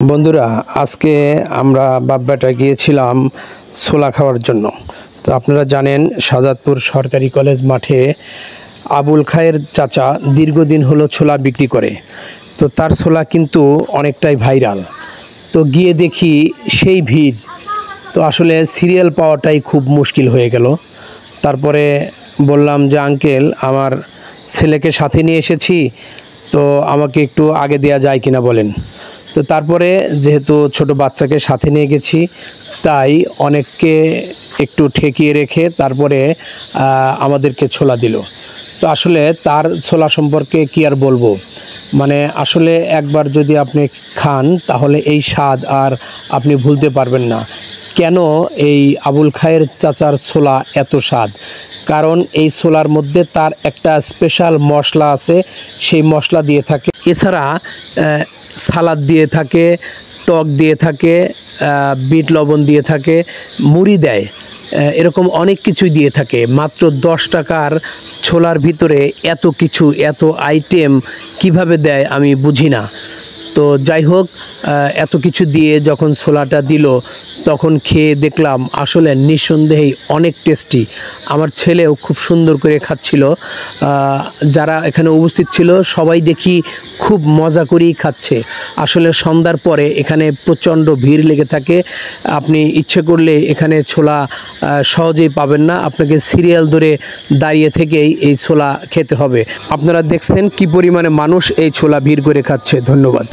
বন্ধুরা, আজকে আমরা বাপ্পাটা গিয়েছিলাম ছোলা খাওয়ার জন্য। তো আপনারা জানেন শাহজাদপুর সরকারি কলেজ মাঠে আবুল খায়ের চাচা দীর্ঘদিন হলো ছোলা বিক্রি করে। তো তার ছোলা কিন্তু অনেকটাই ভাইরাল। তো গিয়ে দেখি সেই ভিড়, তো আসলে সিরিয়াল পাওয়াটাই খুব মুশকিল হয়ে গেল। তারপরে বললাম যে আঙ্কেল, আমার ছেলেকে সাথে নিয়ে এসেছি, তো আমাকে একটু আগে দেওয়া যায় কিনা বলেন। তো তারপরে যেহেতু ছোট বাচ্চাকে সাথে নিয়ে গেছি, তাই অনেককে একটু ঠেকিয়ে রেখে তারপরে আমাদেরকে ছোলা দিল। তো আসলে তার ছোলা সম্পর্কে কি আর বলবো, মানে আসলে একবার যদি আপনি খান তাহলে এই স্বাদ আর আপনি ভুলতে পারবেন না। কেন এই আবুল খায়ের চাচার ছোলা এত স্বাদ? কারণ এই ছোলার মধ্যে তার একটা স্পেশাল মশলা আছে, সেই মশলা দিয়ে থাকে। এছাড়া সালাদ দিয়ে থাকে, টক দিয়ে থাকে, বিট লবণ দিয়ে থাকে, মুড়ি দেয়, এরকম অনেক কিছুই দিয়ে থাকে। মাত্র 10 টাকার ছোলার ভিতরে এত কিছু, এত আইটেম কিভাবে দেয় আমি বুঝি না। তো যাই হোক, এত কিছু দিয়ে যখন ছোলাটা দিল তখন খেয়ে দেখলাম আসলে নিঃসন্দেহেই অনেক টেস্টি। আমার ছেলেও খুব সুন্দর করে খাচ্ছিল। যারা এখানে উপস্থিত ছিল সবাই দেখি খুব মজা করেই খাচ্ছে। আসলে সন্ধ্যার পরে এখানে প্রচণ্ড ভিড় লেগে থাকে। আপনি ইচ্ছে করলে এখানে ছোলা সহজেই পাবেন না, আপনাকে সিরিয়াল ধরে দাঁড়িয়ে থেকেই এই ছোলা খেতে হবে। আপনারা দেখছেন কি পরিমাণে মানুষ এই ছোলা ভিড় করে খাচ্ছে। ধন্যবাদ।